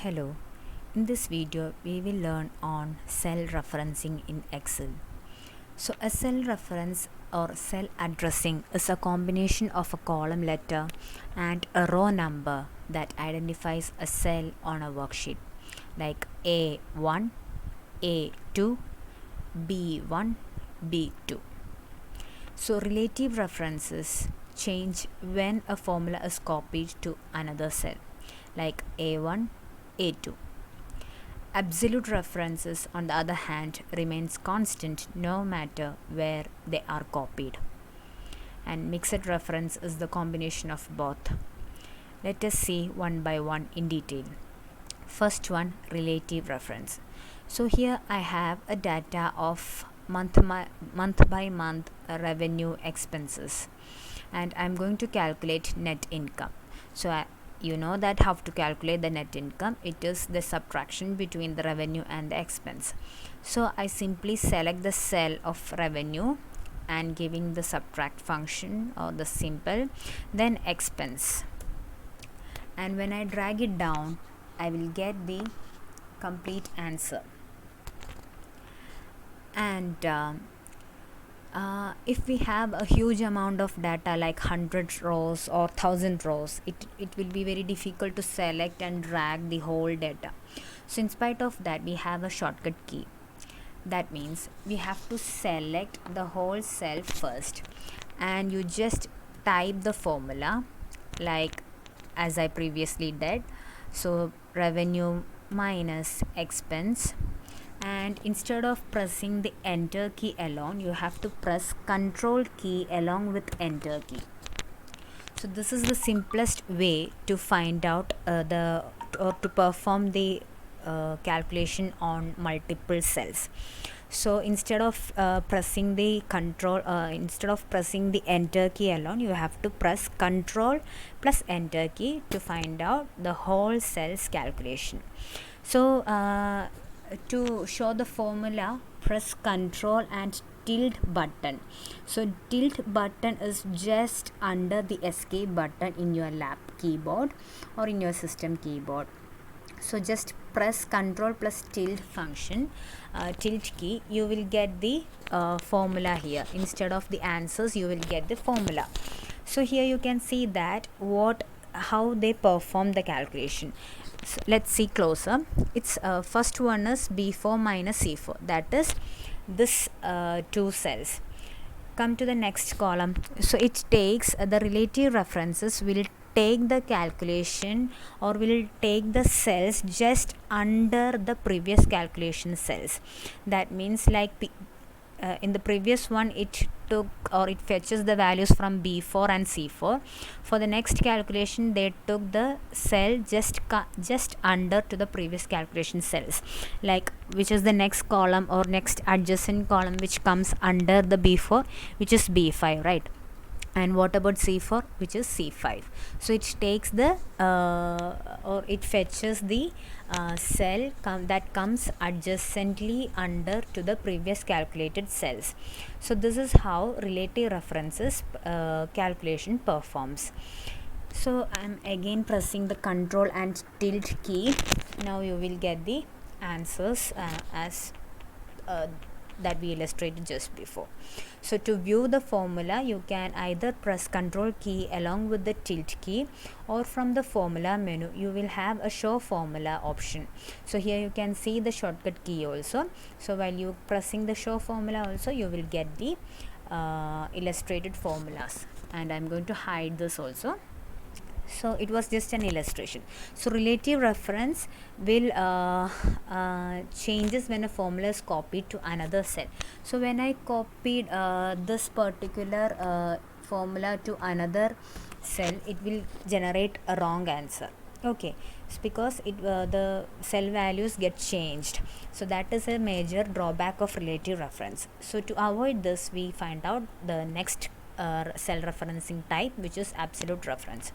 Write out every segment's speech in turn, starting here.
Hello, in this video we will learn on cell referencing in Excel. So a cell reference or cell addressing is a combination of a column letter and a row number that identifies a cell on a worksheet like A1, A2, B1, B2. So relative references change when a formula is copied to another cell like A1, A2. Absolute references, on the other hand, remains constant no matter where they are copied. And mixed reference is the combination of both. Let us see one by one in detail. First one, relative reference. So here I have a data of month by month revenue expenses, and I'm going to calculate net income. So you know that how to calculate the net income. It is the subtraction between the revenue and the expense. So I simply select the cell of revenue and giving the subtract function or the simple, then expense, and when I drag it down I will get the complete answer. And if we have a huge amount of data like 100 rows or 1000 rows, it will be very difficult to select and drag the whole data. So in spite of that, we have a shortcut key. That means we have to select the whole cell first, and you just type the formula like as I previously did. So revenue minus expense, and instead of pressing the enter key alone, you have to press control key along with enter key. So this is the simplest way to find out to perform the calculation on multiple cells. So instead of pressing the enter key alone, you have to press control plus enter key to find out the whole cell's calculation. So to show the formula, press control and tilt button. So tilt button is just under the escape button in your lap keyboard or in your system keyboard. So just press control plus tilt function, tilt key, you will get the formula here. Instead of the answers, you will get the formula. So here you can see that how they perform the calculation. So let's see closer. It's first one is B4 minus C4, that is this two cells. Come to the next column. So it takes the relative references will take the calculation or will take the cells just under the previous calculation cells. That means like in the previous one it took or it fetches the values from B4 and C4. For the next calculation they took the cell just under to the previous calculation cells, like which is the next column or next adjacent column which comes under the B4, which is B5, right? And what about C4, which is C5? So it takes the or it fetches the cell that comes adjacently under to the previous calculated cells. So this is how relative references calculation performs. So I'm again pressing the control and tilt key. Now you will get the answers as that we illustrated just before. So to view the formula, you can either press control key along with the tilt key, or from the formula menu you will have a show formula option. So here you can see the shortcut key also. So while you pressing the show formula also, you will get the illustrated formulas, and I'm going to hide this also. So it was just an illustration. So relative reference will changes when a formula is copied to another cell. So when I copied this particular formula to another cell, it will generate a wrong answer. Okay, it's because the cell values get changed. So that is a major drawback of relative reference. So to avoid this, we find out the next cell referencing type, which is absolute reference.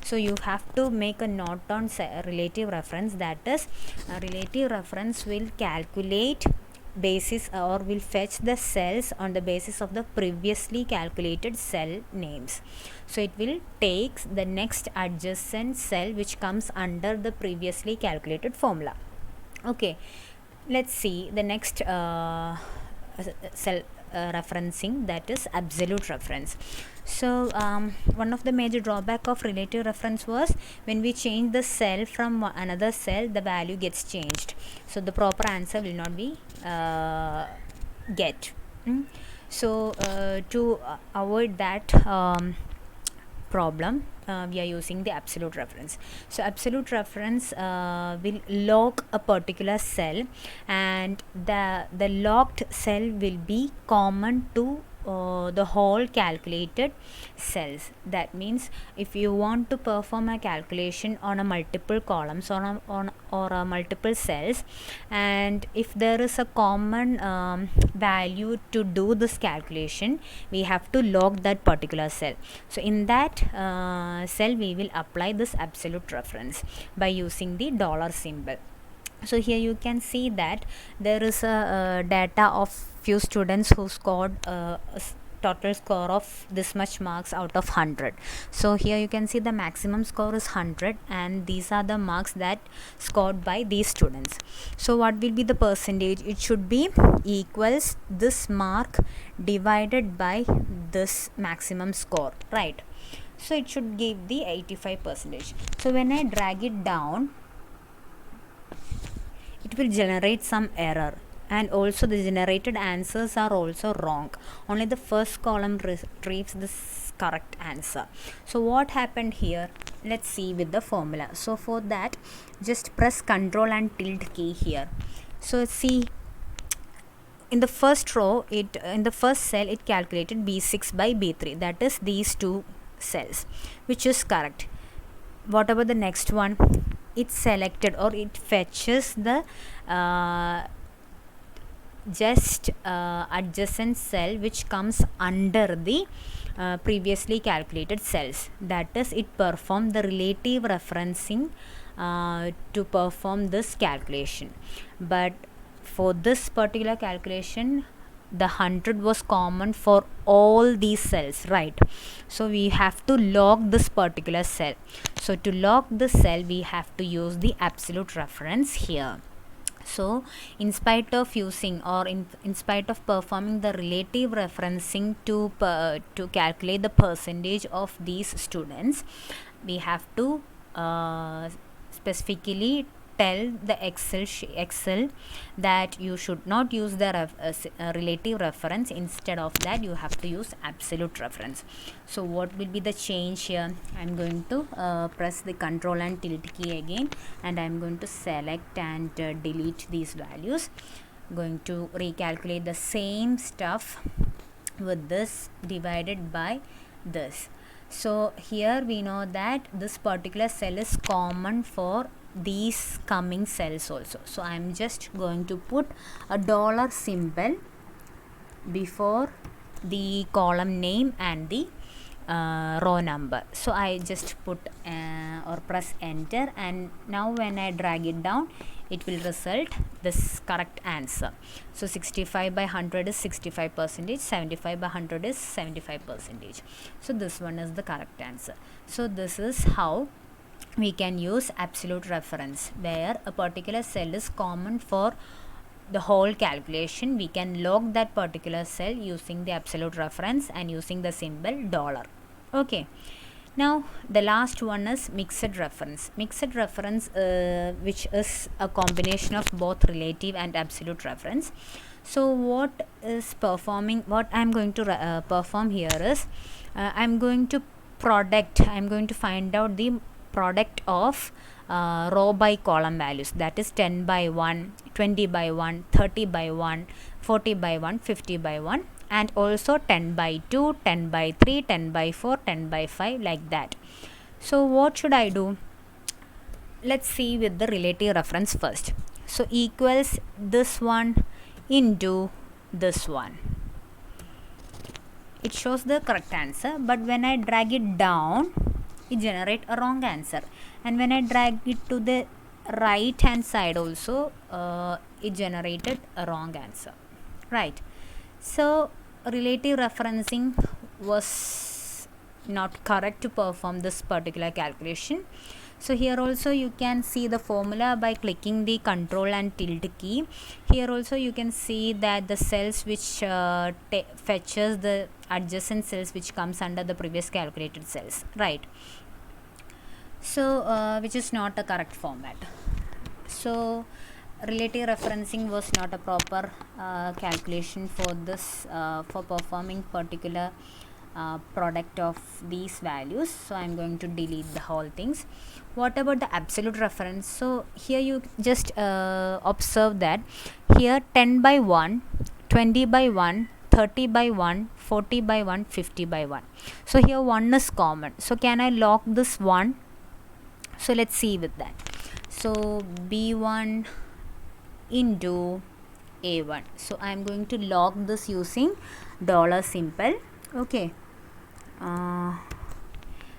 So you have to make a note on relative reference, that is relative reference will calculate basis or will fetch the cells on the basis of the previously calculated cell names. So it will take the next adjacent cell which comes under the previously calculated formula. Okay, let's see the next cell referencing, that is absolute reference. So one of the major drawback of relative reference was when we change the cell from another cell, the value gets changed, so the proper answer will not be get. So to avoid that problem, we are using the absolute reference. So absolute reference will lock a particular cell, and the locked cell will be common to the whole calculated cells. That means if you want to perform a calculation on a multiple columns or a multiple cells, and if there is a common value to do this calculation, we have to lock that particular cell. So in that cell we will apply this absolute reference by using the dollar symbol. So here you can see that there is a data of few students who scored total score of this much marks out of 100. So here you can see the maximum score is 100, and these are the marks that scored by these students. So what will be the percentage? It should be equals this mark divided by this maximum score, right? So it should give the 85%. So when I drag it down, it will generate some error, and also the generated answers are also wrong. Only the first column retrieves this correct answer. So what happened here? Let's see with the formula. So for that, just press Ctrl and tilde key here. So see, in the first row, in the first cell it calculated B6 by B3, that is these two cells, which is correct. Whatever the next one, it selected or it fetches the just adjacent cell which comes under the previously calculated cells. That is, it performed the relative referencing to perform this calculation. But for this particular calculation, the 100 was common for all these cells, right? So we have to lock this particular cell. So to lock the cell, we have to use the absolute reference here. So in spite of using or in spite of performing the relative referencing to calculate the percentage of these students, we have to specifically tell the Excel that you should not use the relative reference. Instead of that, you have to use absolute reference. So what will be the change here? I'm going to press the Ctrl and tilde key again, and I'm going to select and delete these values. I'm going to recalculate the same stuff with this divided by this. So here we know that this particular cell is common for these coming cells also. So I'm just going to put a dollar symbol before the column name and the row number. So I just put or press enter, and now when I drag it down, it will result this correct answer. So 65 by 100 is 65%, 75 by 100 is 75%. So this one is the correct answer. So this is how we can use absolute reference, where a particular cell is common for the whole calculation. We can log that particular cell using the absolute reference and using the symbol dollar. Okay, now the last one is mixed reference. Mixed reference, which is a combination of both relative and absolute reference. So what I'm going to perform here is I'm going to find out the product of row by column values, that is 10 by 1, 20 by 1, 30 by 1, 40 by 1, 50 by 1, and also 10 by 2, 10 by 3, 10 by 4, 10 by 5, like that. So what should I do? Let's see with the relative reference first. So equals this one into this one. It shows the correct answer, but when I drag it down, it generates a wrong answer. And when I drag it to the right hand side also it generated a wrong answer, right? So relative referencing was not correct to perform this particular calculation. So here also you can see the formula by clicking the control and tilde key. Here also you can see that the cells which fetches the adjacent cells which comes under the previous calculated cells, right? So which is not a correct format. So relative referencing was not a proper calculation for this for performing particular product of these values. So I'm going to delete the whole things. What about the absolute reference? So here you just observe that here 10 by 1, 20 by 1, 30 by 1, 40 by 1, 50 by 1. So here 1 is common. So can I log this 1? So let's see with that. So B1 into A1. So I'm going to log this using dollar symbol. Okay.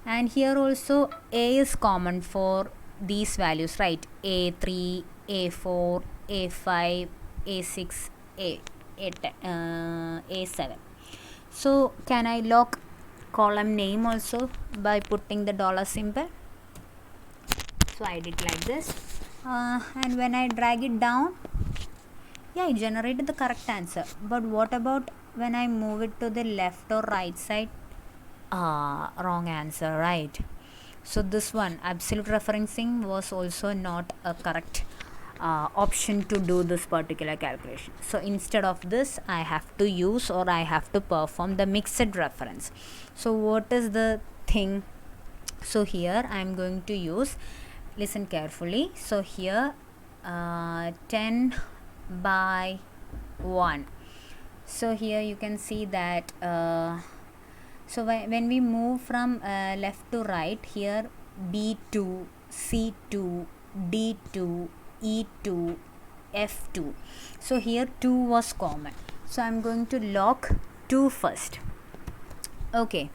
And here also A is common for these values, right? A3, A4, A5, A6, A7. So can I log column name also by putting the dollar symbol? So I did like this, and when I drag it down, yeah, it generated the correct answer. But what about when I move it to the left or right side? Wrong answer, right? So this one, absolute referencing, was also not a correct option to do this particular calculation. So instead of this, I have to use or I have to perform the mixed reference. So what is the thing? So here I am going to use, listen carefully. So here 10 by 1. So here you can see that so when we move from left to right, here B2, C2, D2, E2, F2. So here 2 was common. So I'm going to log 2 first. Okay.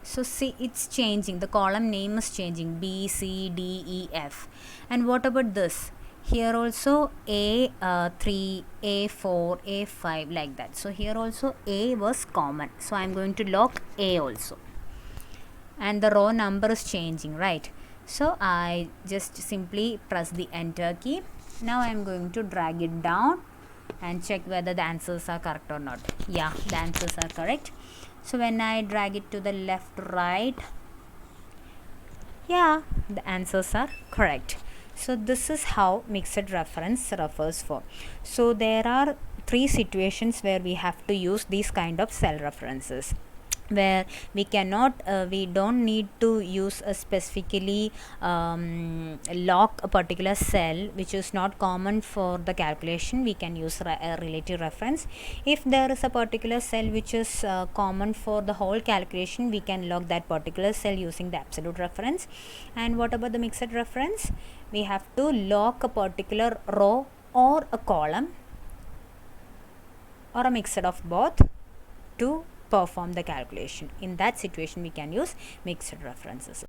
So see, it's changing. The column name is changing. B, C, D, E, F. And what about this? Here also A3, A4, A5, like that. So here also A was common. So I'm going to log A also. And the row number is changing, right? So I just simply press the enter key. Now I'm going to drag it down and check whether the answers are correct or not. Yeah, the answers are correct. So when I drag it to the left, right, yeah, the answers are correct. So this is how mixed reference refers for. So there are 3 situations where we have to use these kind of cell references, where we cannot we don't need to use a specifically lock a particular cell which is not common for the calculation. We can use a relative reference. If there is a particular cell which is common for the whole calculation, we can log that particular cell using the absolute reference. And what about the mixed reference? We have to lock a particular row or a column or a mixture of both to perform the calculation. In that situation we can use mixed references.